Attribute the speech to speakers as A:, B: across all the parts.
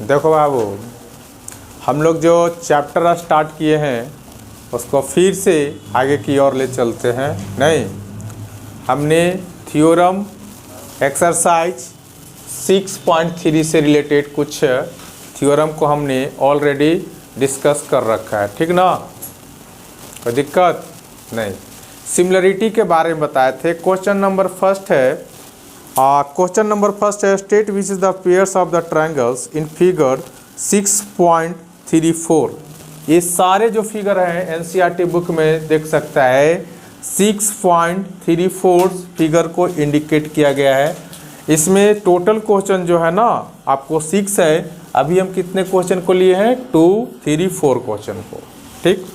A: देखो बाबू, हम लोग जो चैप्टर स्टार्ट किए हैं उसको फिर से आगे की ओर ले चलते हैं। नहीं, हमने थ्योरम एक्सरसाइज 6.3 से रिलेटेड कुछ थ्योरम को हमने ऑलरेडी डिस्कस कर रखा है, ठीक ना? कोई दिक्कत नहीं। सिमिलरिटी के बारे में बताए थे। क्वेश्चन नंबर फर्स्ट है, state which is the pairs of the triangles in figure 6.34। ये सारे जो फिगर हैं एनसीईआरटी बुक में देख सकता है 6.34 फिगर को इंडिकेट किया गया है। इसमें टोटल क्वेश्चन जो है ना आपको 6 है। अभी हम कितने क्वेश्चन को लिए हैं? 2, 3, 4 क्वेश्चन को, ठीक।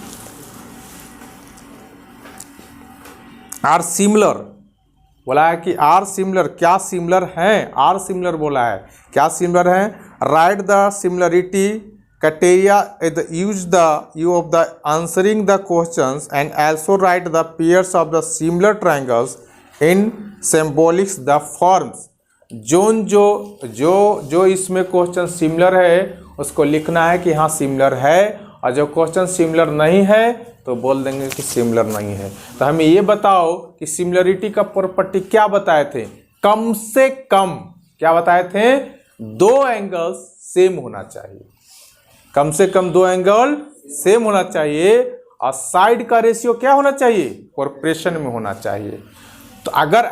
A: आर सिमिलर बोला है कि आर सिमिलर, क्या सिमिलर हैं? आर सिमिलर बोला है, क्या सिमिलर हैं? Right the similarity criteria use the you of the answering the questions and also write the pairs of the similar triangles in symbolics the forms। जो इसमें question similar है उसको लिखना है कि हाँ सिमिलर है, और जो क्वेश्चन सिमिलर नहीं है तो बोल देंगे कि सिमिलर नहीं है। तो हमें ये बताओ कि सिमिलरिटी का प्रॉपर्टी क्या बताए थे? कम से कम क्या बताए थे? 2 एंगल्स सेम होना चाहिए, कम से कम 2 एंगल सेम होना चाहिए, और साइड का रेशियो क्या होना चाहिए? प्रोपोर्शन में होना चाहिए। तो अगर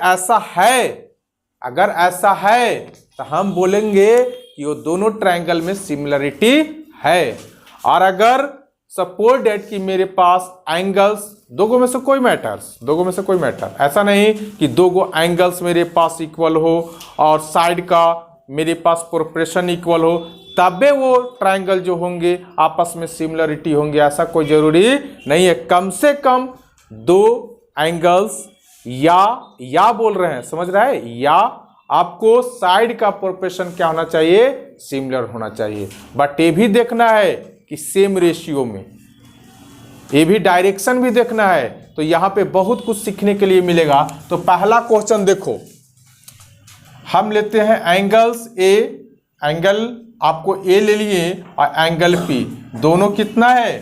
A: ऐसा है तो हम बोलेंगे कि वो दोनों ट्रायंगल में सिमिलरिटी है। और अगर सपोज डेट कि मेरे पास एंगल्स दो में से कोई मैटर, ऐसा नहीं कि 2 एंगल्स मेरे पास इक्वल हो और साइड का मेरे पास प्रोपोर्शन इक्वल हो, तबे वो ट्रायंगल जो होंगे आपस में सिमिलरिटी होंगे, ऐसा कोई जरूरी नहीं है। कम से कम 2 एंगल्स या बोल रहे हैं, समझ रहा है? या आपको साइड का प्रोपोर्शन क्या होना चाहिए? सिमिलर होना चाहिए। बट ये भी देखना है कि सेम रेशियो में, ये भी डायरेक्शन भी देखना है। तो यहां पे बहुत कुछ सीखने के लिए मिलेगा। तो पहला क्वेश्चन देखो, हम लेते हैं एंगल्स ए, एंगल आपको ए ले लिए और एंगल पी, दोनों कितना है?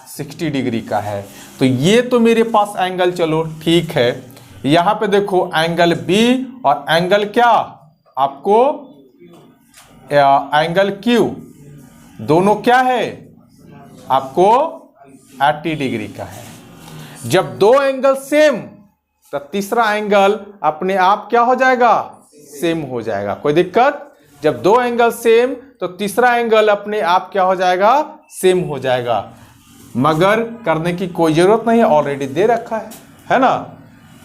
A: 60 डिग्री का है। तो ये तो मेरे पास एंगल, चलो ठीक है। यहां पे देखो एंगल बी और एंगल क्या आपको एंगल क्यू, दोनों क्या है आपको 80 डिग्री का है। जब 2 एंगल सेम तो तीसरा एंगल अपने आप क्या हो जाएगा? सेम हो जाएगा। कोई दिक्कत? जब 2 एंगल सेम तो तीसरा एंगल अपने आप क्या हो जाएगा? सेम हो जाएगा। मगर करने की कोई जरूरत नहीं है, ऑलरेडी दे रखा है ना?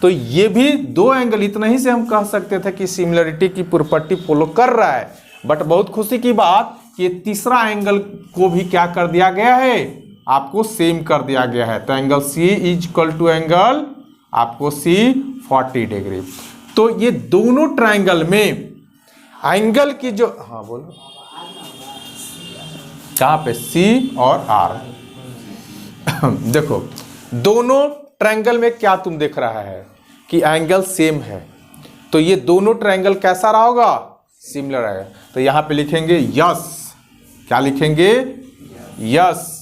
A: तो ये भी 2 एंगल, इतना ही से हम कह सकते थे कि सिमिलरिटी की प्रॉपर्टी फॉलो कर रहा है। बट बहुत खुशी की बात कि तीसरा एंगल को भी क्या कर दिया गया है? आपको सेम कर दिया गया है। तो angle C is equal to angle आपको सी 40 डिग्री। तो ये दोनों ट्रायंगल में एंगल की जो, हाँ बोलो कहां पे? सी और आर। देखो दोनों ट्रायंगल में क्या तुम देख रहा है कि एंगल सेम है। तो ये दोनों ट्रायंगल कैसा रहा होगा? सिमिलर है। तो यहां पे लिखेंगे यस। क्या लिखेंगे? Yes,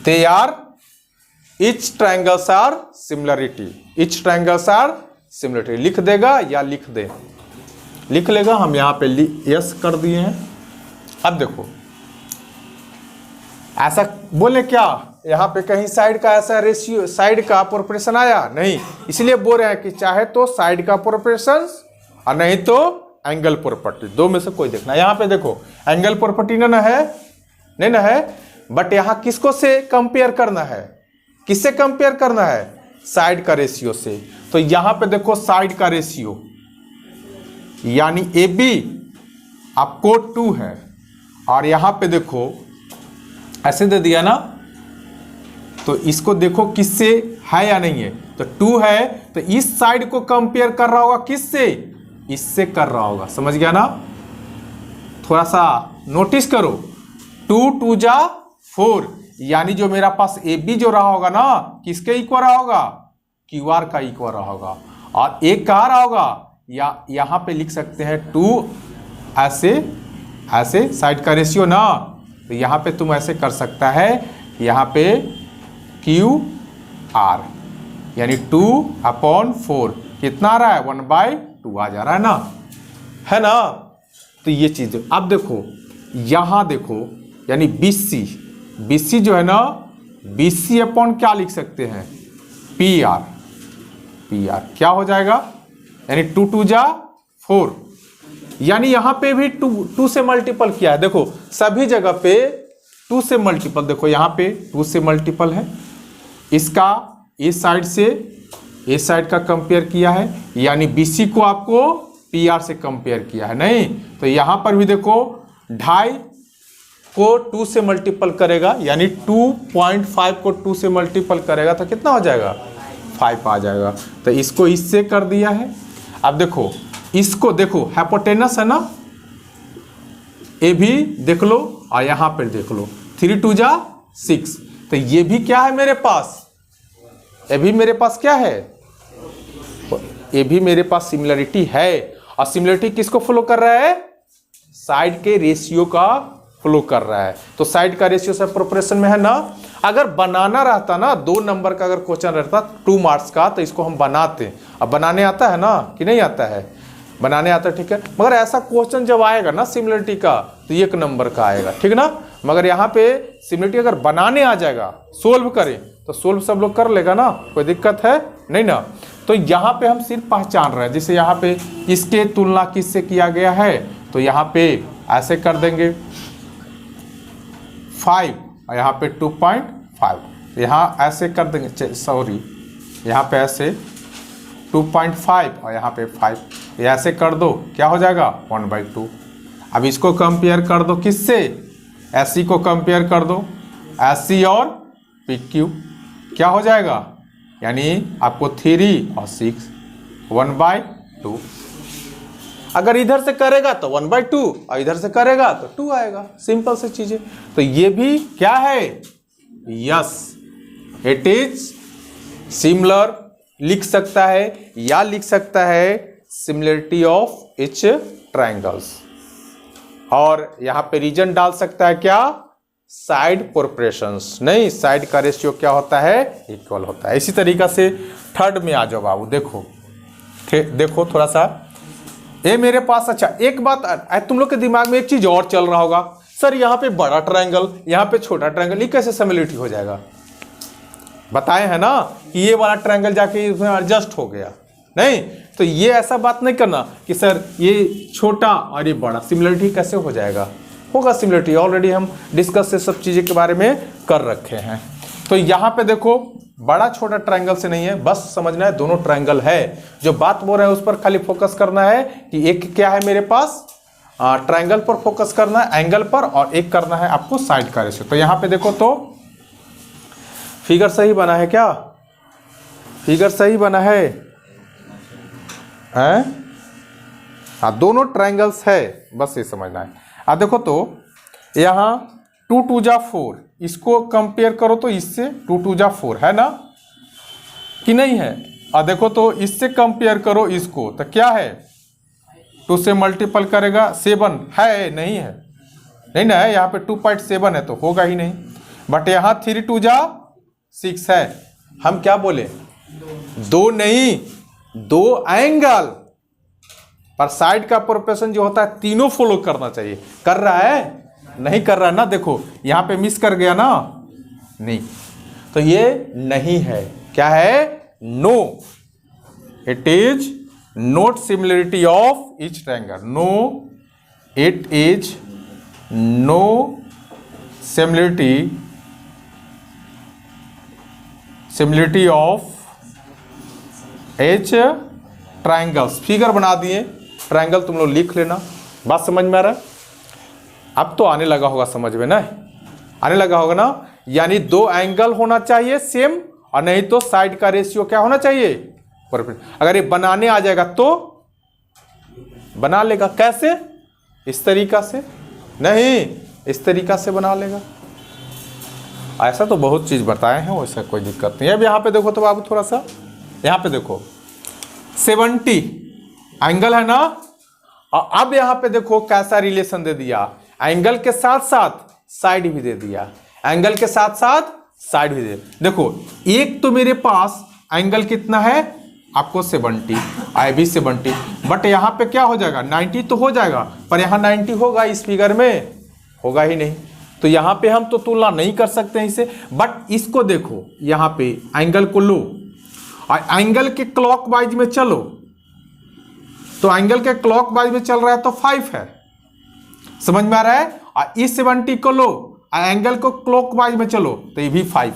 A: they are each triangles are similarity, each triangles are similarity. लिख देगा या लिख दे? लिख लेगा। हम यहां पे यस कर दिए हैं। अब देखो ऐसा बोले क्या, यहां पे कहीं साइड का ऐसा रेशियो, साइड का प्रोपोर्शन आया नहीं, इसलिए बोल रहे हैं कि चाहे तो साइड का प्रोपोर्शन और नहीं तो एंगल प्रॉपर्टी, 2 में से कोई देखना। यहां पे देखो एंगल प्रॉपर्टी ना है, नहीं ना है, बट यहां किसको से कंपेयर करना है? किससे कंपेयर करना है? साइड का रेशियो से। तो यहां पे देखो साइड का रेशियो यानी ए बी आपको 2 है, और यहां पे देखो ऐसे दे दिया ना, तो इसको देखो किससे है या नहीं है। तो 2 है, तो इस साइड को कंपेयर कर रहा होगा किससे? इससे कर रहा होगा। समझ गया ना? थोड़ा सा नोटिस करो, 2 2 जा 4, यानी जो मेरा पास ए बी जो रहा होगा ना, किसके इक्वल रहा होगा? क्यू आर का इक्वल रहा होगा। और एक कहाँ रहा होगा? या यहाँ पे लिख सकते हैं 2 ऐसे ऐसे साइड का रेशियो ना, तो यहाँ पे तुम ऐसे कर सकता है, यहाँ पे QR यानी 2/4 कितना आ रहा है 1/2 आ जा रहा है ना। तो ये चीज अब देखो, यहाँ देखो यानी BC जो है ना, BC अपॉन क्या लिख सकते हैं PR क्या हो जाएगा, यानी 2 2 जा 4, यानी यहाँ पे भी 2 से मल्टीपल किया है। देखो सभी जगह पे 2 से मल्टीपल, देखो यहाँ पे 2 से मल्टीपल है, इसका इस साइड से इस साइड का कंपेयर किया है, यानी BC को आपको PR से कंपेयर किया है नहीं। तो यहाँ पर भी देखो 2.5 को 2 से मल्टीपल करेगा, यानी 2.5 को 2 से मल्टीपल करेगा तो कितना हो जाएगा 5 आ जाएगा। तो इसको इससे कर दिया है। अब देखो इसको देखो, हाइपोटेनस है ना, ये भी देख लो और यहाँ पर देख लो 3 2 जा 6, तो ये भी क्या है मेरे पास, ये भी मेरे पास क्या है, ये भी मेरे पास सिमिलरिटी है। और सिमिलरिटी किसको फॉलो कर रहा है, साइड के रेशियो का फॉलो कर रहा है। तो साइड का रेशियो सब प्रोपोर्शन में है ना। अगर बनाना रहता ना, 2 नंबर का अगर क्वेश्चन रहता 2 मार्क्स का, तो इसको हम बनाते। अब बनाने आता है ना कि नहीं आता है, बनाने आता है, ठीक है। मगर ऐसा क्वेश्चन जब आएगा ना सिमिलरिटी का, तो 1 नंबर का आएगा, ठीक ना। मगर यहाँ पे सिमिलरिटी अगर बनाने आ जाएगा, सोल्व करें तो सोल्व सब लोग कर लेगा ना, कोई दिक्कत है नहीं ना। तो यहाँ पे हम सिर्फ पहचान रहे हैं, जैसे यहाँ पे इसके तुलना किससे किया गया है, तो यहाँ पे ऐसे कर देंगे 5 और यहाँ पे 2.5, यहाँ ऐसे कर देंगे, सॉरी यहाँ पे ऐसे 2.5 और यहाँ पे 5, ऐसे कर दो, क्या हो जाएगा 1/2। अब इसको कंपेयर कर दो किससे, SC को कंपेयर कर दो, SC और PQ, क्या हो जाएगा, यानी आपको 3 और 6 1/2। अगर इधर से करेगा तो 1/2 और इधर से करेगा तो 2 आएगा, सिंपल से चीजें। तो ये भी क्या है, यस इट इज सिमिलर लिख सकता है, या लिख सकता है सिमिलरिटी ऑफ इच ट्रायंगल्स, और यहां पे रीजन डाल सकता है क्या, साइड प्रोपोर्शंस, नहीं साइड का रेशियो क्या होता है, इक्वल होता है। इसी तरीका से थर्ड में आ जाओ बाबू, देखो देखो थोड़ा सा ये मेरे पास। अच्छा एक बात तुम लोग के दिमाग में एक चीज और चल रहा होगा, सर यहाँ पे बड़ा ट्रायंगल यहाँ पे छोटा ट्रायंगल, ये कैसे सिमिलरिटी हो जाएगा। बताए है ना कि ये वाला ट्रायंगल जाके इसमें एडजस्ट हो गया, नहीं तो ये ऐसा बात नहीं करना कि सर ये छोटा और ये बड़ा, सिमिलरिटी कैसे हो जाएगा, होगा सिमिलरिटी। ऑलरेडी हम डिस्कस से सब चीज़ें के बारे में कर रखे हैं। तो यहाँ पे देखो बड़ा छोटा ट्रायंगल से नहीं है, बस समझना है दोनों ट्रायंगल है। जो बात बोल रहे हैं उस पर खाली फोकस करना है कि एक क्या है मेरे पास, ट्रायंगल पर फोकस करना है, एंगल पर, और एक करना है आपको साइड का रेशियो। तो यहाँ पे देखो तो फिगर सही बना है क्या, फिगर सही बना है, हाँ दोनों ट्रायंगल्स है, बस ये समझना है। अब देखो तो यहाँ 2 2 जा 4, इसको कंपेयर करो तो इससे 2 2 जा 4 है ना कि नहीं है। और देखो तो इससे कंपेयर करो इसको, तो क्या है 2 से मल्टीपल करेगा 7 है, नहीं है, नहीं ना है, यहाँ पे 2.7 है तो होगा ही नहीं। बट यहाँ 3 2 जा 6 है। हम क्या बोले, 2 नहीं 2 एंगल पर साइड का प्रोपोर्शन जो होता है तीनों फॉलो करना चाहिए। कर रहा है, नहीं कर रहा है ना, देखो यहाँ पे मिस कर गया ना, नहीं तो ये नहीं है, क्या है, no, it is not similarity of each triangle, no it is no similarity of each triangles. Figure बना दिए, ट्रायंगल तुम लोग लिख लेना, बात समझ में आ रहा है। अब तो आने लगा होगा समझ में ना, आने लगा होगा ना, यानी 2 एंगल होना चाहिए सेम, और नहीं तो साइड का रेशियो क्या होना चाहिए, अगर ये बनाने आ जाएगा तो बना लेगा। कैसे, इस तरीका से नहीं, इस तरीका से बना लेगा। ऐसा तो बहुत चीज बताए हैं, वैसा कोई दिक्कत नहीं है। अब यहाँ पे देखो तो बाबू थोड़ा सा, यहाँ पे देखो 70 एंगल है ना। और अब यहां पे देखो कैसा रिलेशन दे दिया, एंगल के साथ साथ साइड भी दे दिया, एंगल के साथ साथ साइड भी दे। देखो एक तो मेरे पास एंगल कितना है आपको 70, आई भी 70, बट यहां पे क्या हो जाएगा 90 तो हो जाएगा, पर यहां 90 होगा इस फिगर में, होगा ही नहीं। तो यहां पे हम तो तुलना नहीं कर सकते हैं इसे, बट इसको देखो यहां पे एंगल को लो और एंगल के क्लॉकवाइज में चलो, तो एंगल के क्लॉकवाइज में चल रहा है तो 5 है, समझ में आ रहा है। और इस 70 को लो और एंगल को क्लॉकवाइज में चलो तो ये भी 5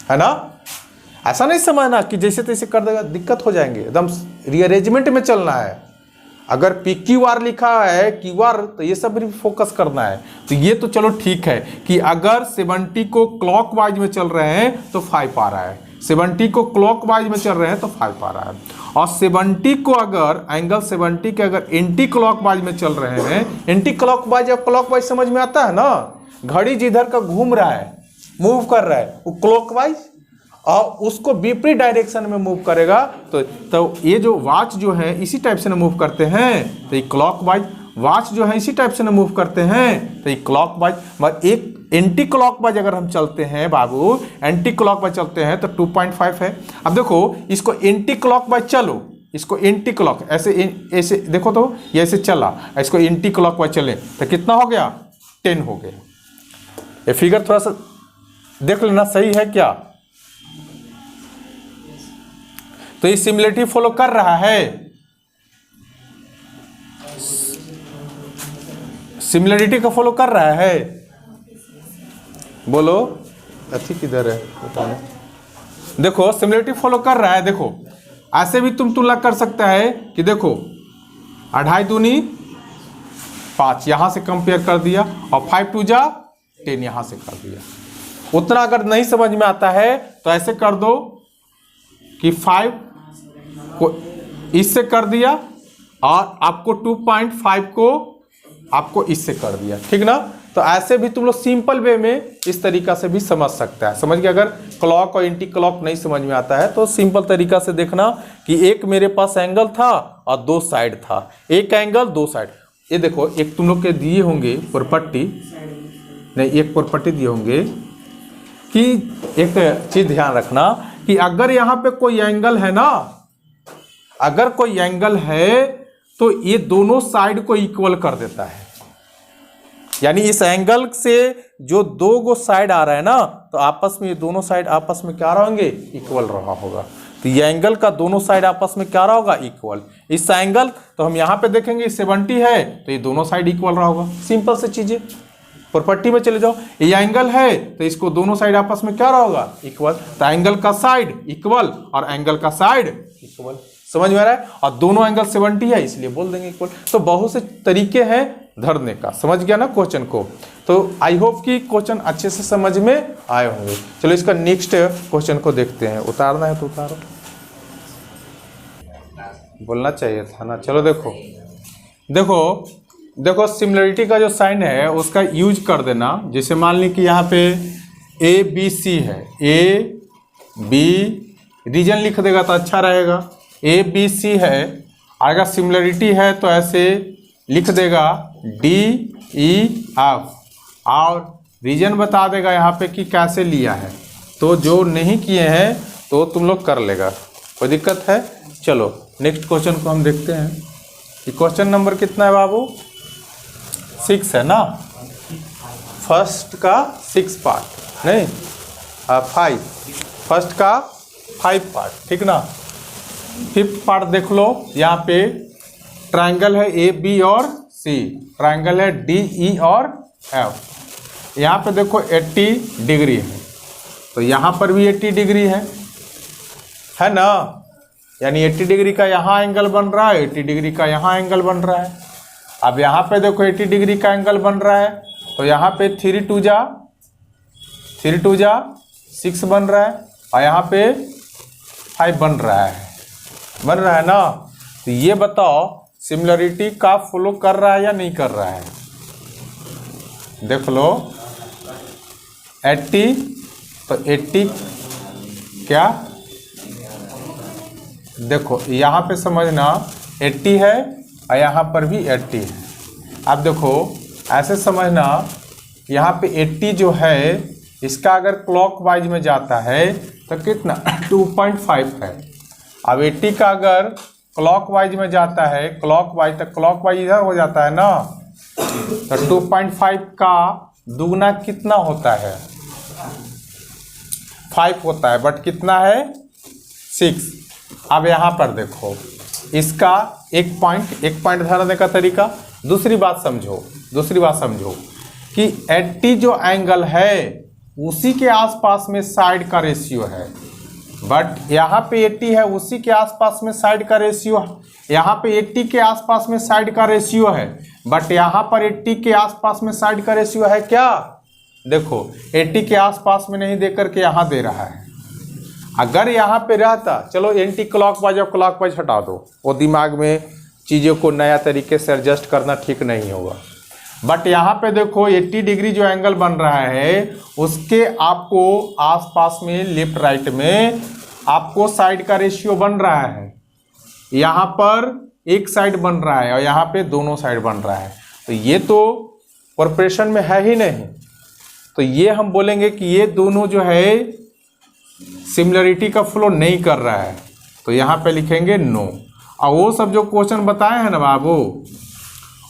A: है ना। ऐसा नहीं समझना कि जैसे तैसे कर देगा, दिक्कत हो जाएंगे, एकदम रीअरेंजमेंट में चलना है। अगर PQR लिखा है QR तो ये सब भी फोकस करना है। तो ये तो चलो ठीक है कि अगर 70 को क्लॉकवाइज में चल रहे हैं तो 5 आ रहा है, 70 को क्लॉकवाइज में चल रहे हैं तो 5 आ रहा है। और 70 को अगर एंगल 70 के अगर एंटी क्लॉकवाइज में चल रहे हैं, एंटी क्लॉकवाइज या क्लॉकवाइज समझ में आता है ना, घड़ी जिधर का घूम रहा है मूव कर रहा है वो क्लॉकवाइज, और उसको विपरीत डायरेक्शन में मूव करेगा तो ये जो वॉच जो है इसी टाइप से ना मूव करते हैं तो ये क्लॉकवाइज, वॉच जो है इसी टाइप से ना मूव करते हैं तो ये क्लॉकवाइज। मगर एक एंटी क्लॉकवाइज अगर हम चलते हैं बाबू, एंटी क्लॉकवाइज चलते हैं तो 2.5 है। अब देखो इसको एंटी क्लॉकवाइज चलो, इसको एंटी क्लॉक ऐसे देखो तो ये ऐसे चला, इसको एंटी क्लॉकवाइज चले तो कितना हो गया 10 हो गया। ये फिगर थोड़ा सा देख लेना सही है क्या। तो ये सिमिलरिटी फॉलो कर रहा है, सिमिलरिटी का फॉलो कर रहा है, बोलो अच्छी किधर है पता नहीं। देखो सिमिलरिटी फॉलो कर रहा है। देखो ऐसे भी तुम तुलना कर सकता है कि देखो 2.5 दूनी 5 यहां से कंपेयर कर दिया और 5 2 जा 10 यहां से कर दिया। उतना अगर नहीं समझ में आता है तो ऐसे कर दो कि 5 को इससे कर दिया और आपको 2.5 को आपको इससे कर दिया, ठीक ना। तो ऐसे भी तुम लोग सिंपल वे में इस तरीका से भी समझ सकता है। समझ गया। अगर क्लॉक और एंटी क्लॉक नहीं समझ में आता है तो सिंपल तरीका से देखना कि एक मेरे पास एंगल था और 2 साइड था, एक एंगल 2 साइड। ये देखो एक तुम लोग के दिए होंगे प्रॉपर्टी, नहीं एक प्रॉपर्टी दिए होंगे कि एक चीज ध्यान रखना कि अगर यहाँ पे कोई एंगल है ना, अगर कोई एंगल है तो ये दोनों साइड को इक्वल कर देता है। यानी इस एंगल से जो 2 गो साइड आ रहा है ना तो आपस में ये दोनों साइड आपस में क्या रहेंगे इक्वल रहा होगा। तो ये एंगल का दोनों साइड आपस में क्या रहा होगा इक्वल। इस एंगल तो हम यहाँ पे देखेंगे 70 है तो ये दोनों साइड इक्वल रहा होगा। सिंपल से चीजें प्रॉपर्टी में चले जाओ, ये एंगल है तो इसको दोनों साइड आपस में क्या रहा होगा इक्वल। तो एंगल का साइड इक्वल और एंगल का साइड इक्वल, समझ में आ रहा है। और दोनों एंगल 70 है इसलिए बोल देंगे इक्वल। तो बहुत से तरीके हैं धरने का, समझ गया ना क्वेश्चन को। तो आई होप कि क्वेश्चन अच्छे से समझ में आए होंगे। चलो इसका नेक्स्ट क्वेश्चन को देखते हैं। उतारना है तो उतारो, बोलना चाहिए था ना। चलो देखो देखो देखो सिमिलरिटी का जो साइन है उसका यूज कर देना। जैसे मान ली कि यहाँ पे ABC है, AB रीजन लिख देगा तो अच्छा रहेगा। ABC है, अगर सिमिलरिटी है तो ऐसे लिख देगा DEF और रीजन बता देगा यहाँ पे कि कैसे लिया है। तो जो नहीं किए हैं तो तुम लोग कर लेगा, कोई दिक्कत है। चलो नेक्स्ट क्वेश्चन को हम देखते हैं। ये क्वेश्चन नंबर कितना है बाबू 6 है ना। फर्स्ट का 6 पार्ट नहीं 5, फर्स्ट का 5 पार्ट, ठीक ना। 5th पार्ट देख लो। यहाँ पे ट्रायंगल है AB और C, ट्रायंगल है DE और F। यहाँ पे देखो 80 डिग्री है तो यहाँ पर भी 80 डिग्री है ना। यानी 80 डिग्री का यहाँ एंगल बन रहा है, 80 डिग्री का यहाँ एंगल बन रहा है। अब यहाँ पे देखो 80 डिग्री का एंगल बन रहा है तो यहाँ पे 3 2 जा 6 बन रहा है और यहाँ पे 5 बन रहा है ना। तो ये बताओ सिमिलरिटी का फॉलो कर रहा है या नहीं कर रहा है। देख लो 80 तो 80 क्या, देखो यहाँ पे समझना 80 है और यहाँ पर भी 80 है। अब देखो ऐसे समझना, यहाँ पे 80 जो है इसका अगर क्लॉकवाइज में जाता है तो कितना 2.5 है। अब 80 का अगर क्लॉकवाइज में जाता है, क्लॉकवाइज तो क्लॉकवाइज इधर हो जाता है ना, तो 2.5 का दुगना कितना होता है 5 होता है, बट कितना है 6। अब यहाँ पर देखो इसका एक पॉइंट धरने का तरीका, दूसरी बात समझो कि 80 जो एंगल है उसी के आसपास में साइड का रेशियो है, बट यहाँ पे 80 है उसी के आसपास में साइड का रेशियो, यहाँ पे 80 के आसपास में साइड का रेशियो है, बट यहाँ पर 80 के आसपास में साइड का रेशियो है क्या, देखो 80 के आसपास में नहीं देकर के यहाँ दे रहा है। अगर यहाँ पे रहता, चलो एंटी क्लॉकवाइज और क्लॉकवाइज हटा दो, वो दिमाग में चीज़ों को नया तरीके से एडजस्ट करना ठीक नहीं होगा, बट यहाँ पे देखो 80 डिग्री जो एंगल बन रहा है उसके आपको आसपास में लेफ्ट राइट में आपको साइड का रेशियो बन रहा है, यहाँ पर एक साइड बन रहा है और यहाँ पे दोनों साइड बन रहा है, तो ये तो प्रोपोर्शन में है ही नहीं, तो ये हम बोलेंगे कि ये दोनों जो है सिमिलरिटी का फ्लो नहीं कर रहा है, तो यहाँ पे लिखेंगे नो। और वो सब जो क्वेश्चन बताए हैं ना बाबू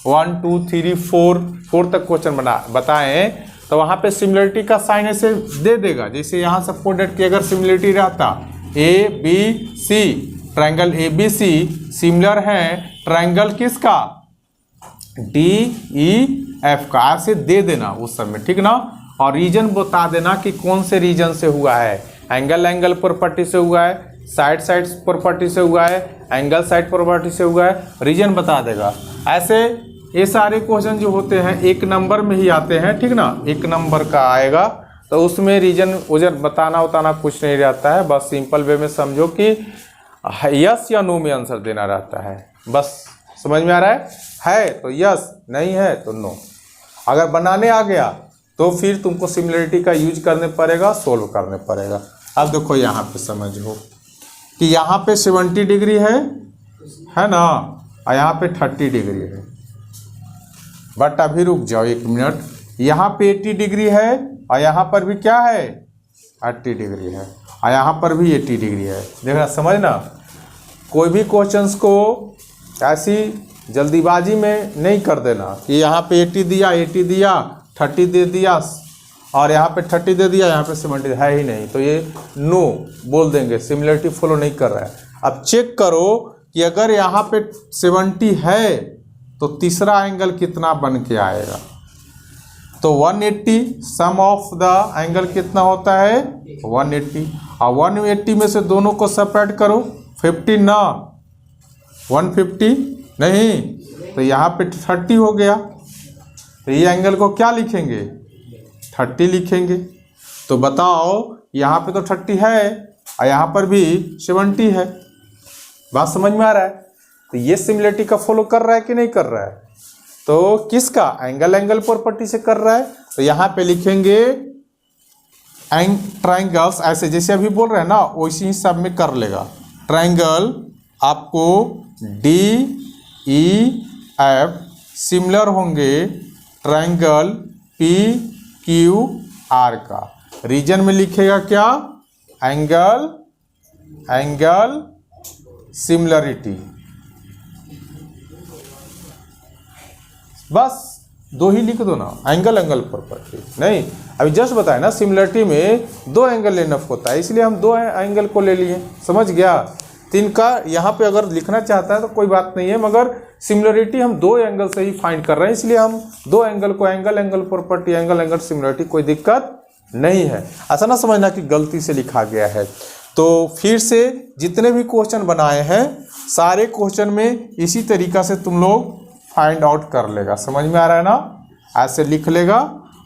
A: 1 2 3 4 तक क्वेश्चन बताए, तो वहाँ पे सिमिलरिटी का साइन ऐसे दे देगा, जैसे यहाँ सपोज दैट कि अगर सिमिलरिटी रहता ABC, ट्रायंगल ABC सिमिलर है ट्रायंगल किसका DEF का, ऐसे दे देना उस समय, ठीक ना। और रीजन बता देना कि कौन से रीजन से हुआ है, एंगल प्रॉपर्टी से हुआ है, साइड प्रॉपर्टी से हुआ है, एंगल साइड प्रॉपर्टी से हुआ है, रीजन बता देगा। ऐसे ये सारे क्वेश्चन जो होते हैं 1 नंबर में ही आते हैं, ठीक ना, 1 नंबर का आएगा, तो उसमें रीजन उजन बताना कुछ नहीं रहता है, बस सिंपल वे में समझो कि यस या नो में आंसर देना रहता है, बस समझ में आ रहा है तो यस, नहीं है तो नो। अगर बनाने आ गया तो फिर तुमको सिमिलरिटी का यूज करने पड़ेगा, सोल्व करने पड़ेगा। अब देखो यहाँ पे समझो कि यहाँ पे 70 डिग्री है ना, और यहाँ पे 30 डिग्री है, बट अभी रुक जाओ 1 मिनट, यहाँ पे 80 डिग्री है और यहाँ पर भी क्या है 80 डिग्री है और यहाँ पर भी 80 डिग्री है। देखना समझना, कोई भी क्वेश्चंस को ऐसी जल्दीबाजी में नहीं कर देना कि यहाँ पे 80 दिया 30 दे दिया और यहाँ पे 30 दे दिया, यहाँ पे 70 है ही नहीं, तो ये नो बोल देंगे, सिमिलरिटी फॉलो नहीं कर रहा है। अब चेक करो कि अगर यहाँ पे 70 है तो तीसरा एंगल कितना बन के आएगा, तो 180, सम ऑफ द एंगल कितना होता है 180, और 180 में से दोनों को सेपरेट करो, 50 ना 150 नहीं, तो यहाँ पे 30 हो गया, तो ये एंगल को क्या लिखेंगे 30 लिखेंगे। तो बताओ यहाँ पे तो 30 है और यहाँ पर भी 70 है, बात समझ में आ रहा है। तो ये सिमिलरिटी का फॉलो कर रहा है कि नहीं कर रहा है, तो किसका एंगल प्रॉपर्टी से कर रहा है, तो यहाँ पे लिखेंगे ट्रायंगल्स, ऐसे जैसे अभी बोल रहे हैं ना वैसे ही सब में कर लेगा। ट्रायंगल आपको DEF सिमिलर होंगे ट्रायंगल PQR का, रीजन में लिखेगा क्या एंगल सिमिलरिटी, बस 2 ही लिख दो ना, एंगल प्रॉपर्टी नहीं, अभी जस्ट बताया ना सिमिलरिटी में 2 एंगल इनफ होता है, इसलिए हम 2 एंगल को ले लिए, समझ गया। 3 का यहाँ पे अगर लिखना चाहता है तो कोई बात नहीं है, मगर सिमिलरिटी हम 2 एंगल से ही फाइंड कर रहे हैं, इसलिए हम 2 एंगल को एंगल प्रॉपर्टी एंगल सिमिलरिटी, कोई दिक्कत नहीं है। ऐसा ना समझना कि गलती से लिखा गया है। तो फिर से जितने भी क्वेश्चन बनाए हैं सारे क्वेश्चन में इसी तरीका से तुम लोग फाइंड आउट कर लेगा, समझ में आ रहा है ना, ऐसे लिख लेगा,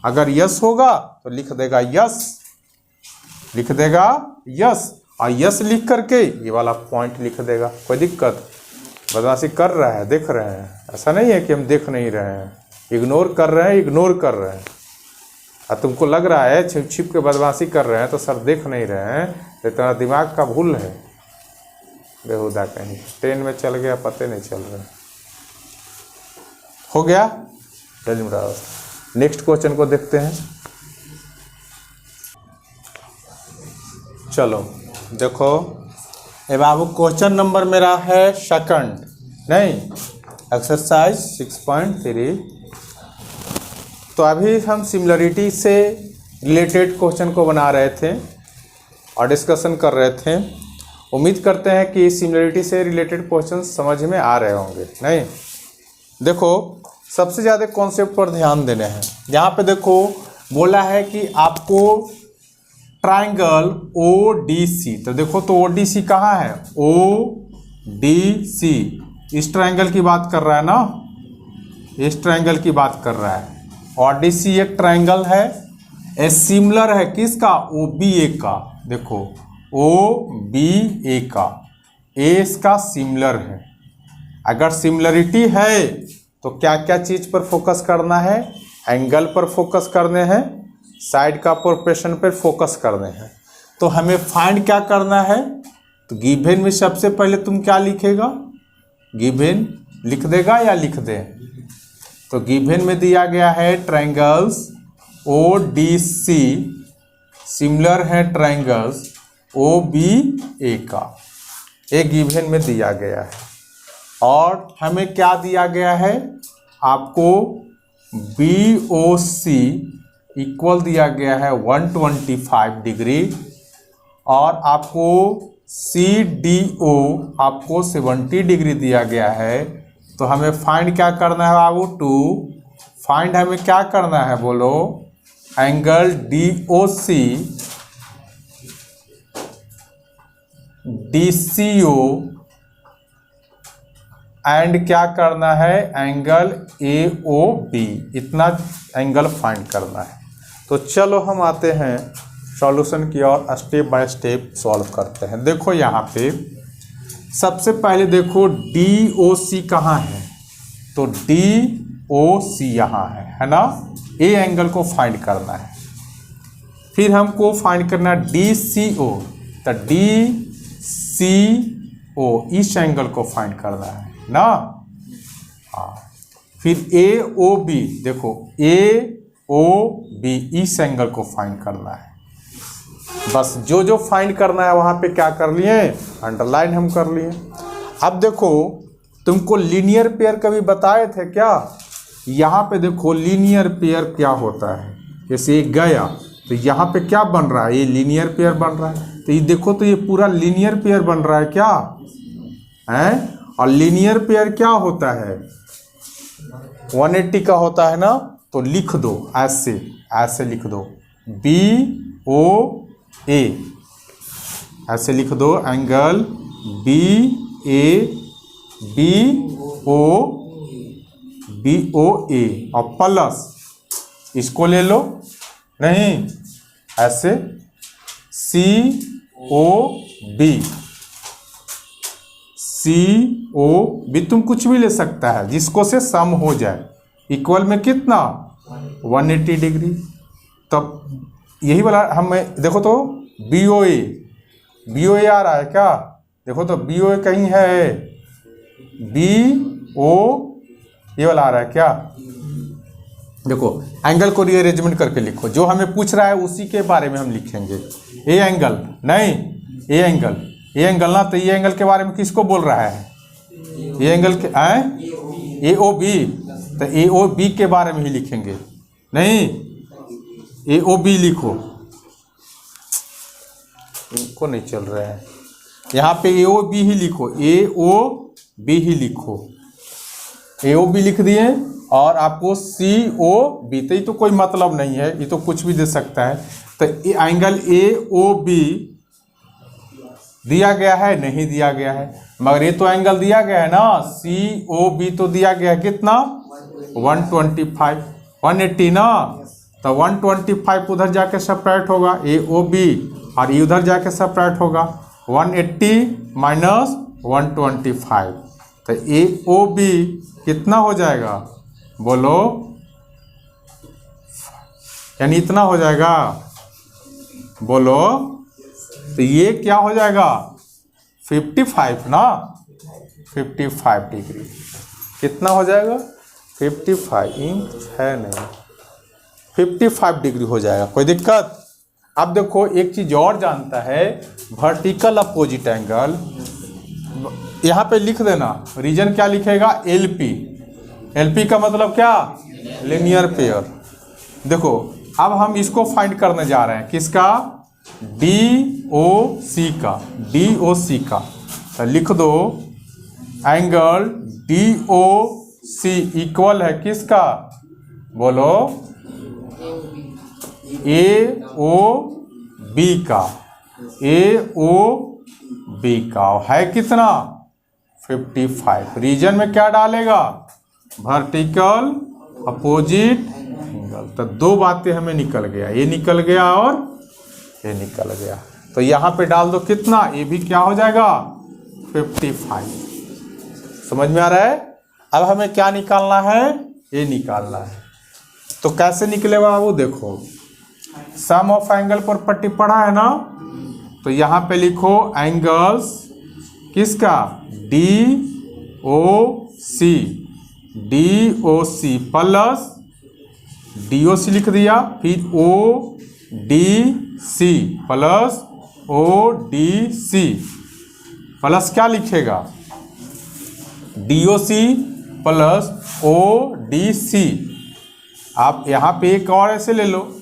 A: अगर यस होगा तो लिख देगा यस, और यस लिख करके ये वाला पॉइंट लिख देगा, कोई दिक्कत, बदमाशी कर रहा है, देख रहे हैं, ऐसा नहीं है कि हम देख नहीं रहे हैं, इग्नोर कर रहे हैं, और तुमको लग रहा है छिप के बदमाशी कर रहे हैं तो सर देख नहीं रहे हैं, तो तुम्हारा दिमाग का भूल है, बेहुदा कहीं, ट्रेन में चल गया पते नहीं चल रहा। हो गया। नेक्स्ट क्वेश्चन को देखते हैं। चलो देखो, ए बाबू क्वेश्चन नंबर मेरा है सेकंड, नहीं एक्सरसाइज 6.3। तो अभी हम सिमिलरिटी से रिलेटेड क्वेश्चन को बना रहे थे और डिस्कशन कर रहे थे। उम्मीद करते हैं कि सिमिलरिटी से रिलेटेड क्वेश्चन समझ में आ रहे होंगे। नहीं, देखो सबसे ज़्यादा कॉन्सेप्ट पर ध्यान देने हैं। यहाँ पे देखो बोला है कि आपको ट्राइंगल ODC, तो देखो तो ODC कहाँ है, ODC इस ट्राइंगल की बात कर रहा है ना, इस ट्राइंगल की बात कर रहा है। ODC एक ट्राइंगल है, ए सिमिलर है किसका, OBA का। देखो OBA का, ए इसका सिमिलर है। अगर सिमिलरिटी है तो क्या क्या चीज़ पर फोकस करना है, एंगल पर फोकस करने हैं, साइड का प्रोपोर्शन पर फोकस करने हैं। तो हमें फाइंड क्या करना है, तो गिवन में सबसे पहले तुम क्या लिखेगा, गिवन लिख देगा या लिख दे। तो गिवन में दिया गया है ट्राइंगल्स ODC सिमिलर है ट्राइंगल्स OBA का, एक गिवन में दिया गया है। और हमें क्या दिया गया है, आपको BOC इक्वल दिया गया है 125 डिग्री और आपको CDO आपको 70 डिग्री दिया गया है। तो हमें फाइंड क्या करना है बाबू, टू फाइंड हमें क्या करना है बोलो, एंगल DOC DCO एंड क्या करना है, एंगल AOB, इतना एंगल फाइंड करना है। तो चलो हम आते हैं सॉल्यूशन की ओर, स्टेप बाय स्टेप सॉल्व करते हैं। देखो यहाँ पे सबसे पहले देखो DOC कहाँ है, तो DOC यहाँ है ना, ए एंगल को फाइंड करना है। फिर हमको फाइंड करना है DCO, तो DCO इस एंगल को फाइंड करना है ना। हाँ, फिर AOB, देखो AOB इस एंगल को फाइंड करना है। बस जो जो फाइंड करना है वहाँ पे क्या कर लिए, अंडरलाइन हम कर लिए। अब देखो तुमको लीनियर पेयर कभी बताए थे क्या, यहाँ पे देखो लीनियर पेयर क्या होता है। जैसे ये गया तो यहाँ पे क्या बन रहा है, ये लीनियर पेयर बन रहा है। तो ये देखो तो ये पूरा लीनियर पेयर बन रहा है क्या है। और लीनियर पेयर क्या होता है, 180 का होता है ना। तो लिख दो ऐसे, ऐसे लिख दो BOA, ऐसे लिख दो एंगल BOA और प्लस इसको ले लो, नहीं ऐसे COB तुम कुछ भी ले सकता है जिसको से सम हो जाए। इक्वल में कितना 180 डिग्री। तब यही वाला हम देखो तो BOA आ रहा है क्या, देखो तो BOA कहीं है, BO ये वाला आ रहा है क्या। देखो एंगल को रीअरेंजमेंट करके लिखो, जो हमें पूछ रहा है उसी के बारे में हम लिखेंगे। ए एंगल नहीं, ए एंगल ना, तो ये एंगल के बारे में किसको बोल रहा है, ये एंगल के AOB, तो AOB के बारे में ही लिखेंगे। नहीं AOB लिखो, इनको नहीं चल रहा है, यहाँ पे AOB ही लिखो, AOB ही लिखो, AOB लिख दिए। और आपको COB, तो ये तो कोई मतलब नहीं है, ये तो कुछ भी दे सकता है। तो एंगल AOB दिया गया है, नहीं दिया गया है, मगर ये तो एंगल दिया गया है ना, COB तो दिया गया है कितना 125, 180 ना। तो 125 उधर जाके सेपरेट होगा AOB, और ये उधर जाके सेपरेट होगा 180 माइनस 125। तो AOB कितना हो जाएगा बोलो, यानी इतना हो जाएगा बोलो। तो ये क्या हो जाएगा 55 ना, 55 डिग्री कितना हो जाएगा 55 इंच है नहीं, 55 डिग्री हो जाएगा। कोई दिक्कत? अब देखो एक चीज और जानता है, वर्टिकल अपोजिट एंगल, यहाँ पे लिख देना रीजन क्या लिखेगा एलपी। एलपी का मतलब क्या? Linear pair. देखो अब हम इसको फाइंड करने जा रहे हैं, किसका? DOC का, DOC का। तो लिख दो एंगल DOC इक्वल है किसका? बोलो AOB का, AOB का है कितना? 55। रीजन में क्या डालेगा? Vertical opposite angle. तो दो बातें हमें निकल गया, ये निकल गया और ये निकल गया। तो यहाँ पे डाल दो कितना? ये भी क्या हो जाएगा 55। समझ में आ रहा है? अब हमें क्या निकालना है? ये निकालना है। तो कैसे निकलेगा वो देखो, सम ऑफ एंगल पर पट्टी पढ़ा है ना, तो यहाँ पे लिखो एंगल्स किसका? DOC, DOC प्लस DOC लिख दिया, फिर ODC प्लस ODC प्लस क्या लिखेगा? DOC plus ODC। आप यहाँ पे एक और ऐसे ले लो,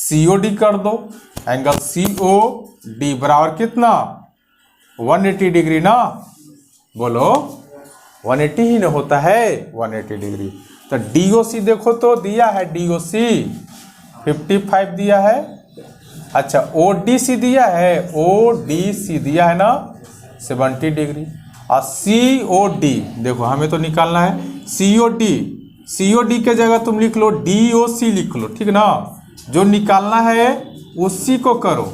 A: COD कर दो। एंगल COD बराबर कितना? 180 डिग्री ना, बोलो 180 ही ना होता है, 180 डिग्री। तो DOC देखो तो दिया है, DOC 55 दिया है। अच्छा ODC दिया है, ODC दिया है ना 70 डिग्री। और COD देखो हमें तो निकालना है, COD के जगह तुम लिख लो DOC लिख लो, ठीक ना। जो निकालना है उसी को करो,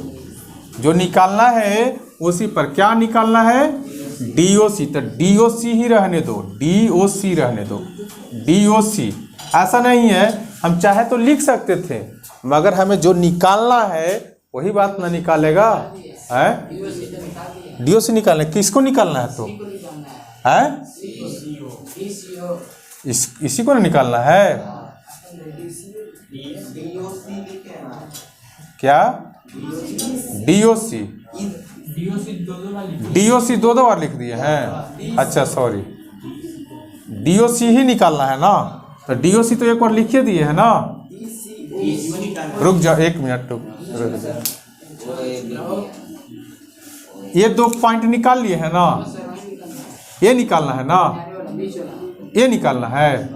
A: जो निकालना है उसी पर। क्या निकालना है? DOC। तो DOC ही रहने दो, DOC रहने दो, DOC। ऐसा नहीं है, हम चाहे तो लिख सकते थे, मगर हमें जो निकालना है वही बात ना निकालेगा है। DOC निकालना है, किसको निकालना है? तो है इसी को निकालना है क्या? DOC दो बार लिख दिए हैं। अच्छा सॉरी, DOC ही निकालना है ना, तो DOC तो एक बार लिखे दिए है ना। रुक जाओ एक मिनट, रुक जाओ। ये दो पॉइंट निकाल लिए है ना, ये निकालना है ना, ये निकालना है।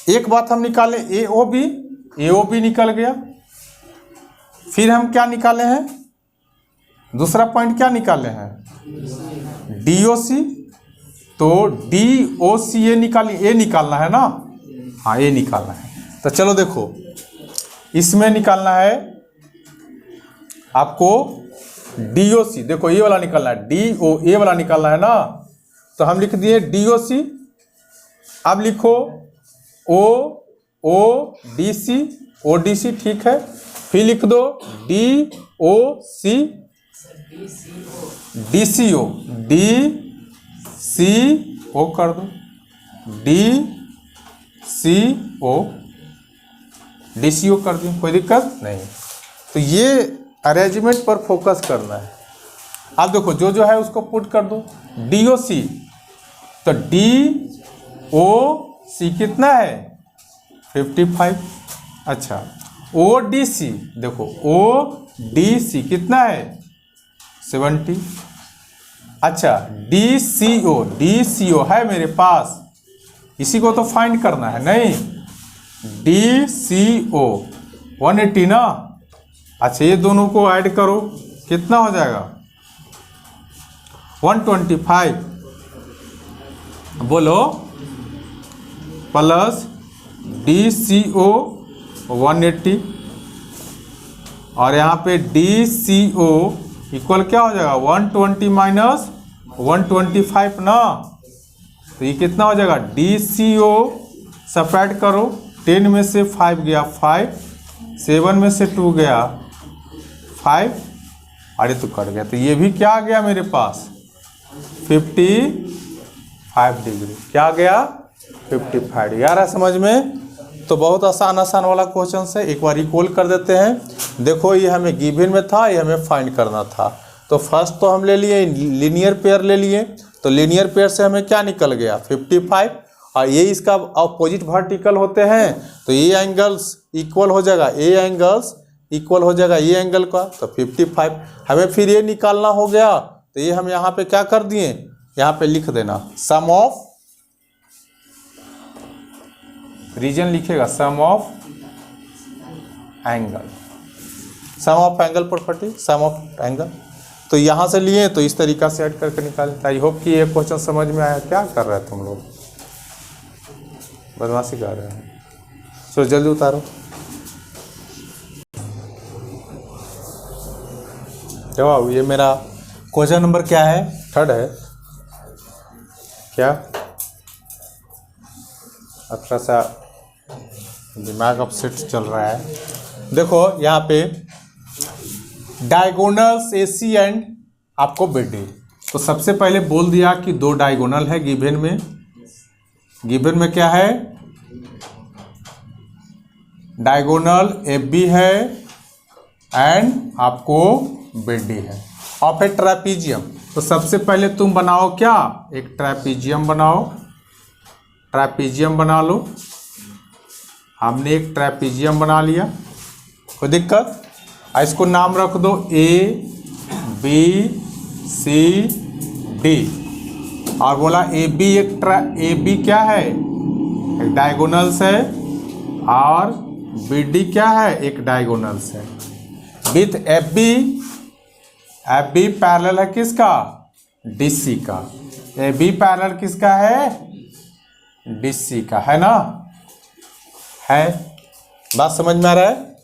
A: एक बात हम निकाले AOB निकल गया। फिर हम क्या निकाले हैं? दूसरा पॉइंट क्या निकाले हैं? DOC। तो DOC ये निकालिए, ये निकालना है ना, हाँ ये निकालना है। तो चलो देखो इसमें निकालना है आपको DOC। देखो ये वाला निकालना है, ये वाला निकालना है ना, तो हम लिख दिए DOC। अब लिखो ODC, ठीक है। फिर लिख दो DOC, DCO कर दो, DCO कर दिए, कोई दिक्कत नहीं। तो ये अरेंजमेंट पर फोकस करना है। अब देखो जो है उसको पुट कर दो। DOC, तो DOC कितना है? 55। अच्छा ODC, देखो ODC कितना है? 70। अच्छा DCO है मेरे पास, इसी को तो फाइंड करना है नहीं। DCO 180 ना। अच्छा ये दोनों को ऐड करो, कितना हो जाएगा? 125 बोलो, प्लस DCO 180, और यहाँ पे DCO इक्वल क्या हो जाएगा? 120 माइनस 125 ना। तो ये कितना हो जाएगा? DCO सब्ट्रैक्ट करो, 10 में से 5 गया 5, 7 में से 2 गया 5, और ये तो कट गया, तो ये भी क्या आ गया मेरे पास 55 डिग्री। क्या आ गया 55 डिग्री। आ रहा है समझ में? तो बहुत आसान वाला क्वेश्चन है, एक बार रिकॉल कर देते हैं। देखो ये हमें गिवन में था, ये हमें फाइंड करना था। तो फर्स्ट तो हम ले लिए लीनियर पेयर ले लिए, तो लीनियर पेयर से हमें क्या निकल गया 55, और ये इसका अपोजिट वर्टिकल होते हैं, तो ये एंगल्स इक्वल हो जाएगा, ए एंगल्स इक्वल हो जाएगा ये एंगल का, तो 55। हमें फिर ये निकालना हो गया, तो ये हम यहाँ पे क्या कर दिए, यहाँ पे लिख देना सम ऑफ, रीजन लिखेगा sum of angle, sum of angle property, sum of angle. तो यहाँ से लिए तो इस तरीका से ऐड करके निकाले। आई होप कि ये क्वेश्चन समझ में आया। क्या कर रहे हैं तुम लोग, बदमाशी कर रहे हैं? चलो जल्दी उतारो। जवाब ये मेरा क्वेश्चन नंबर क्या है, 3rd है क्या? अच्छा सा दिमाग अपसेट चल रहा है। देखो यहाँ पे डायगोनल्स AC एंड आपको BD, तो सबसे पहले बोल दिया कि 2 डायगोनल है गिवन में। गिवन में क्या है, डायगोनल AB है एंड आपको BD है, और फिर ट्रापीजियम। तो सबसे पहले तुम बनाओ क्या, एक ट्रापीजियम बनाओ, ट्रापीजियम बना लो। हमने एक ट्रापीजियम बना लिया, कोई दिक्कत? इसको नाम रख दो ABCD, और बोला AB AB क्या है, एक डायगोनल्स है, और BD क्या है, एक डायगोनल्स है। विथ FB पैरेलल है किसका, DC का। AB पैरेलल किसका है, DC का, है ना? है, बात समझ में आ रहा है?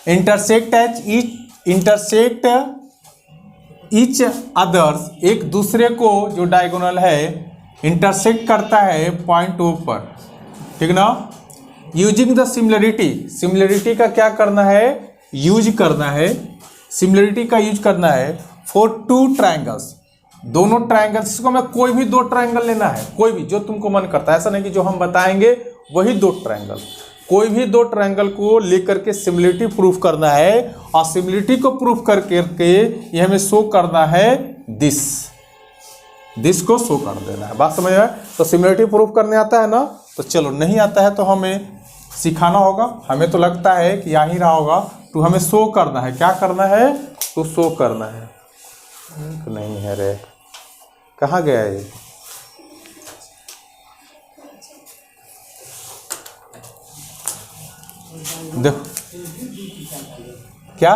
A: इंटरसेक्ट ईच अदर्स, एक दूसरे को जो डायगोनल है इंटरसेक्ट करता है पॉइंट O पर, ठीक ना? यूजिंग द सिमिलरिटी का क्या करना है, यूज करना है, सिमिलरिटी का यूज करना है फॉर 2 ट्रायंगल्स, दोनों ट्रायंगल्स को मैं कोई भी 2 ट्रायंगल लेना है, कोई भी जो तुमको मन करता है, ऐसा नहीं कि जो हम बताएंगे वही 2 ट्रायंगल, कोई भी 2 ट्रायंगल को लेकर के सिमिलरिटी प्रूफ करना है, और सिमिलरिटी को प्रूफ करके ये हमें शो करना है दिस को शो कर देना है। बात समझ में? तो सिमिलरिटी प्रूफ करने आता है ना? तो चलो, नहीं आता है तो हमें सिखाना होगा। हमें तो लगता है कि आ ही रहा होगा। तो हमें शो करना है, क्या करना है, तो शो करना है। तो नहीं है रे, कहाँ गया ये? देखो क्या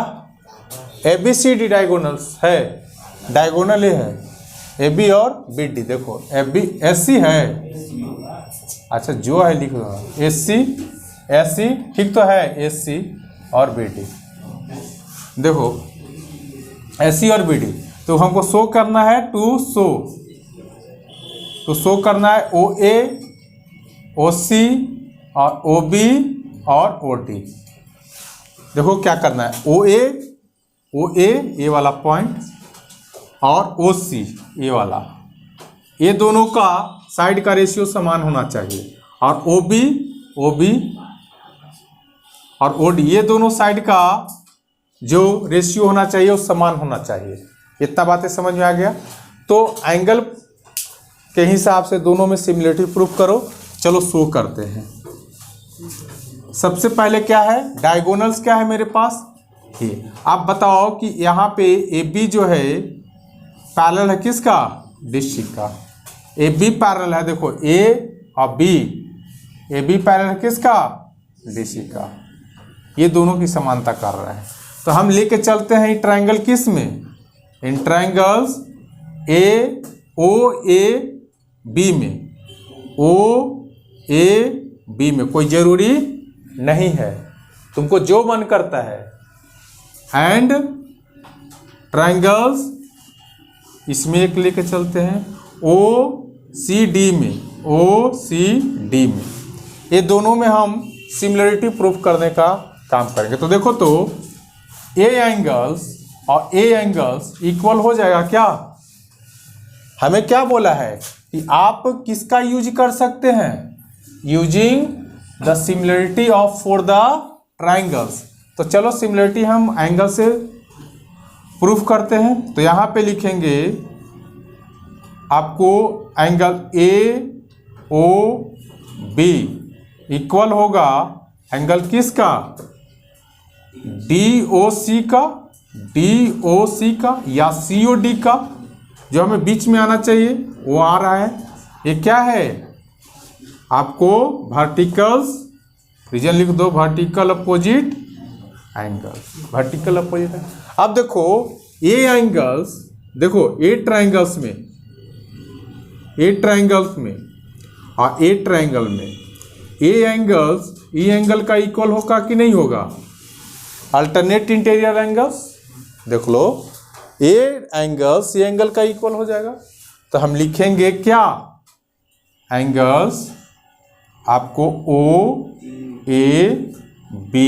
A: ABCD डायगोनल्स है, डायगोनल ये है AB और BD। देखो AB AC है, अच्छा जो है लिख दो AC ठीक तो है, AC और BD। देखो AC और BD, तो हमको शो करना है, टू शो करना है OA OC और OB और OD। देखो क्या करना है, OA ये वाला पॉइंट और OC ये वाला, ये दोनों का साइड का रेशियो समान होना चाहिए, और OB और OD ये दोनों साइड का जो रेशियो होना चाहिए वो समान होना चाहिए। इतना बातें समझ में आ गया? तो एंगल के हिसाब से दोनों में सिमिलरिटी प्रूफ करो। चलो शो करते हैं। सबसे पहले क्या है, डायगोनल्स क्या है मेरे पास, ये आप बताओ कि यहाँ पे AB जो है पैरेलल है किसका, DC का। AB पैरेलल है, देखो A और B, AB पैरेलल है किसका, DC का। ये दोनों की समानता कर रहा है। तो हम लेके चलते हैं ट्रायंगल किस में, इन ट्रायंगल्स OAB में, OAB में। कोई जरूरी नहीं है, तुमको जो मन करता है। एंड ट्रायंगल्स इसमें एक लेके चलते हैं OCD में, ये दोनों में हम सिमिलरिटी प्रूफ करने का काम करेंगे। तो देखो, तो ए एंगल्स और ए एंगल्स इक्वल हो जाएगा क्या? हमें क्या बोला है कि आप किसका यूज कर सकते हैं? Using the similarity of for the triangles. तो चलो सिमिलरिटी हम एंगल से प्रूफ करते हैं। तो यहां पे लिखेंगे आपको angle A O B equal होगा एंगल किसका? डी ओ सी का या सी ओ डी का, जो हमें बीच में आना चाहिए वो आ रहा है। ये क्या है? आपको वर्टिकल्स, रीजन लिख दो, vertical opposite angle, vertical opposite. अब देखो ए एंगल्स, देखो ए ट्राइंगल्स में और ए ट्राइंगल में ए एंगल्स ई एंगल का इक्वल होगा कि नहीं होगा? अल्टरनेट इंटीरियर एंगल्स, देख लो ए एंगल्स ए एंगल का इक्वल हो जाएगा। तो हम लिखेंगे क्या? एंगल्स आपको ओ ए बी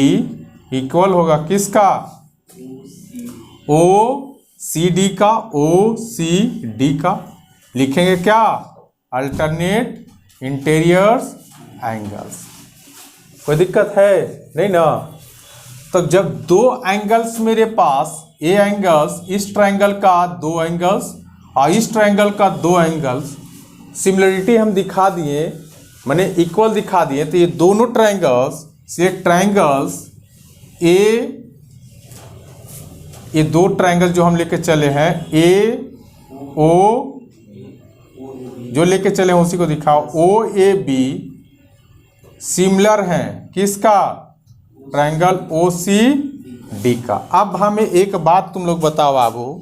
A: इक्वल होगा किसका? ओ सी डी का, ओ सी डी का। लिखेंगे क्या? Alternate interiors angles. कोई दिक्कत है नहीं ना? तो जब दो एंगल्स मेरे पास, ए एंगल्स इस ट्रायंगल का दो एंगल्स और इस ट्रायंगल का दो एंगल्स, सिमिलरिटी हम दिखा दिए, माने इक्वल दिखा दिए, तो ये दोनों ट्रायंगल्स से ट्रायंगल्स ये दो ट्रायंगल जो हम लेके चले हैं ए ओ, जो लेके चले हैं उसी को दिखाओ, ओ ए बी सिमिलर हैं किसका? ट्रायंगल ओ सी डी का। अब हमें एक बात तुम लोग बताओ बाबू,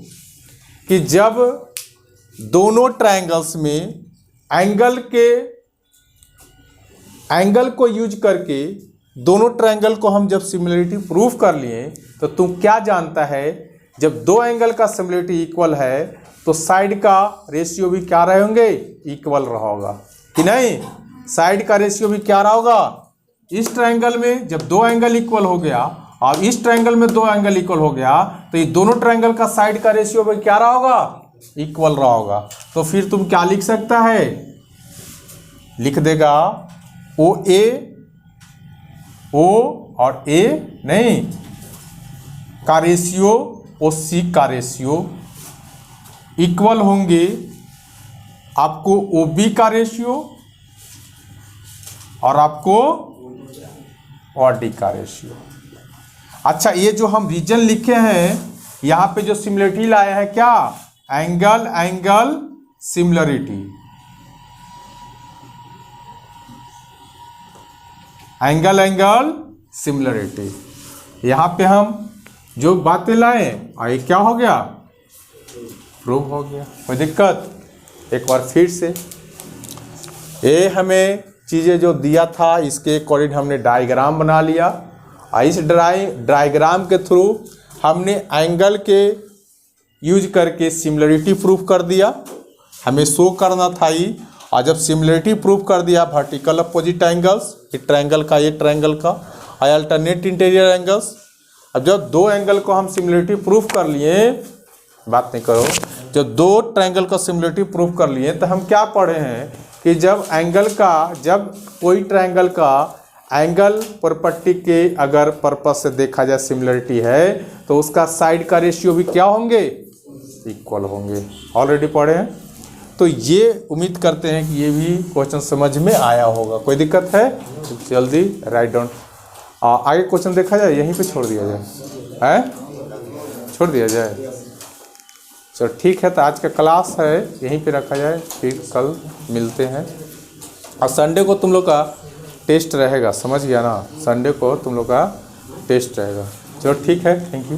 A: कि जब दोनों ट्रायंगल्स में एंगल को यूज करके दोनों ट्रायंगल को हम जब सिमिलरिटी प्रूफ कर लिए, तो तुम क्या जानता है? जब दो एंगल का सिमिलरिटी इक्वल है तो साइड का रेशियो भी क्या रहे होंगे? इक्वल रहा होगा कि नहीं? साइड का रेशियो भी क्या रहा होगा? इस ट्रायंगल में जब दो एंगल इक्वल हो गया और इस ट्रायंगल में दो एंगल इक्वल हो गया, तो ये दोनों ट्रायंगल का साइड का रेशियो भी क्या रहा होगा? इक्वल रहा होगा। तो फिर तुम क्या लिख सकता है? लिख देगा ओ ए, ओ और ए नहीं का रेशियो, ओ सी का रेशियो इक्वल होंगे आपको ओ बी का रेशियो और आपको और डी का रेशियो। अच्छा, ये जो हम रीजन लिखे हैं यहां पे जो सिमिलरिटी लाए हैं क्या? Angle angle similarity, angle angle similarity. यहां पे हम जो बातें लाए और ये क्या हो गया? प्रूव हो गया। कोई दिक्कत? एक बार फिर से ये हमें चीज़ें जो दिया था इसके अकॉर्डिंग हमने डायग्राम बना लिया और इस डायग्राम के थ्रू हमने एंगल के यूज करके सिमिलरिटी प्रूफ कर दिया। हमें शो करना था ही, और जब सिमिलरिटी प्रूफ कर दिया वर्टिकल अपोजिट एंगल्स, ये ट्रायंगल का ये ट्रायंगल का, और अल्टरनेट इंटीरियर एंगल्स। अब जब दो एंगल को हम सिमिलरिटी प्रूफ कर लिए, बात नहीं करो, जब दो ट्रायंगल का सिमिलरिटी प्रूफ कर लिए तो हम क्या पढ़े हैं कि जब कोई ट्रायंगल का एंगल प्रॉपर्टी के अगर पर्पस से देखा जाए सिमिलरिटी है, तो उसका साइड का रेशियो भी क्या होंगे? इक्वल होंगे। ऑलरेडी पढ़े हैं। तो ये उम्मीद करते हैं कि ये भी क्वेश्चन समझ में आया होगा। कोई दिक्कत है? तो जल्दी राइट डाउन। आगे क्वेश्चन देखा जाए, यहीं पे छोड़ दिया जाए, छोड़ दिया जाए। चलो ठीक है, तो आज का क्लास है यहीं पे रखा जाए, फिर कल मिलते हैं। और संडे को तुम लोग का टेस्ट रहेगा, समझ गया ना? संडे को तुम लोग का टेस्ट रहेगा। चलो ठीक है, थैंक यू।